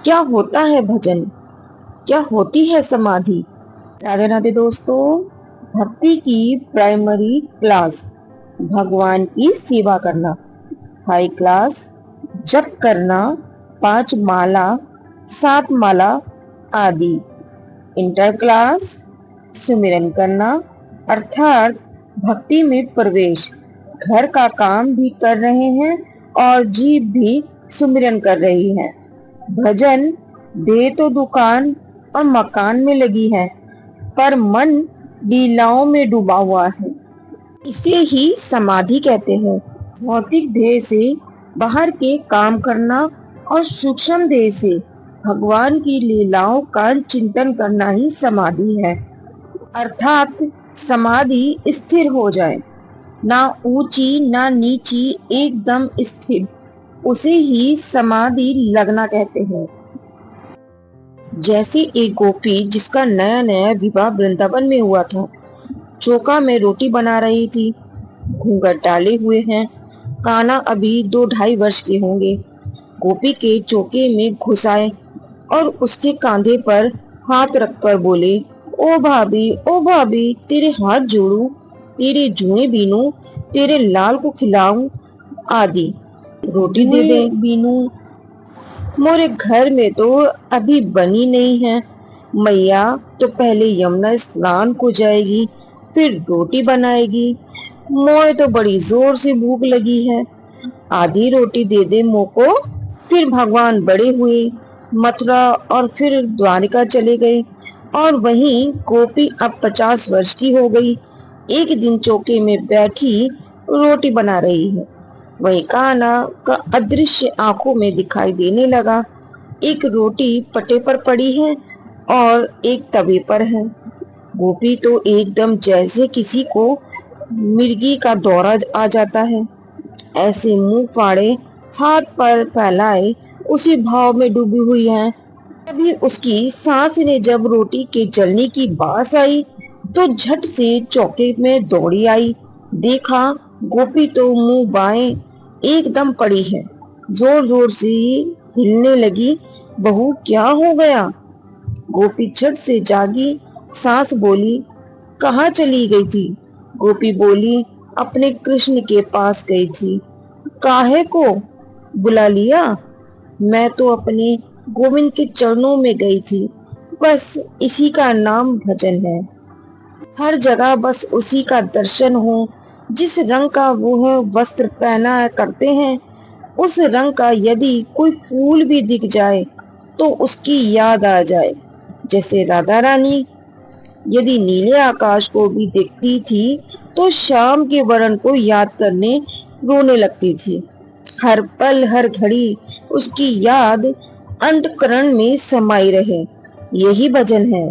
क्या होता है भजन? क्या होती है समाधि? राधे राधे दोस्तों। भक्ति की प्राइमरी क्लास, भगवान की सेवा करना। हाई क्लास, जप करना, 5 माला, 7 माला आदि। इंटर क्लास, सुमिरन करना अर्थात भक्ति में प्रवेश। घर का काम भी कर रहे हैं और जीभ भी सुमिरन कर रही है। भजन दे तो दुकान और मकान में लगी है, पर मन लीलाओं में डूबा हुआ है। इसे ही समाधि कहते हैं। भौतिक देह से बाहर के काम करना और सूक्ष्म देह से भगवान की लीलाओं का चिंतन करना ही समाधि है। अर्थात समाधि स्थिर हो जाए, ना ऊंची ना नीची, एकदम स्थिर, उसे ही समाधि लगना कहते हैं। जैसे एक गोपी जिसका नया नया विवाह वृंदावन में हुआ था, चौका में रोटी बना रही थी, घूंघट डाले हुए हैं, काना अभी 2-2.5 वर्ष के होंगे। गोपी के चौके में घुस आए और उसके कंधे पर हाथ रखकर बोले, ओ भाभी, तेरे हाथ जोड़ू, तेरे जुए बीनू, तेरे लाल को खिलाऊं आदि। रोटी दे दे बीनू, मोरे घर में तो अभी बनी नहीं है। मैया तो पहले यमुना स्नान को जाएगी, फिर रोटी बनाएगी। मोए तो बड़ी जोर से भूख लगी है, आधी रोटी दे दे मोको। फिर भगवान बड़े हुए, मथुरा और फिर द्वारिका चले गए और वहीं गोपी अब 50 वर्ष की हो गई। एक दिन चौके में बैठी रोटी बना रही है, वही कान्हा का अदृश्य आंखों में दिखाई देने लगा। एक रोटी पटे पर पड़ी है और एक तवे पर है। गोपी तो एकदम जैसे किसी को मिर्गी का दौरा आ जाता है, ऐसे मुंह फाड़े, हाथ पर फैलाए उसी भाव में डूबी हुई है। तभी उसकी सास ने जब रोटी के जलने की बात आई तो झट से चौके में दौड़ी आई। देखा गोपी तो मुंह बाएं एकदम पड़ी है, जोर जोर से हिलने लगी। बहू क्या हो गया? गोपी झट से जागी। सास बोली, कहाँ चली गई थी? गोपी बोली, अपने कृष्ण के पास गई थी। काहे को बुला लिया? मैं तो अपने गोविंद के चरणों में गई थी। बस इसी का नाम भजन है। हर जगह बस उसी का दर्शन हो। जिस रंग का वो वस्त्र पहना करते हैं, उस रंग का यदि कोई फूल भी दिख जाए तो उसकी याद आ जाए। जैसे राधा रानी यदि नीले आकाश को भी देखती थी तो शाम के वरण को याद करने रोने लगती थी। हर पल हर घड़ी उसकी याद अंतःकरण में समाई रहे, यही भजन है।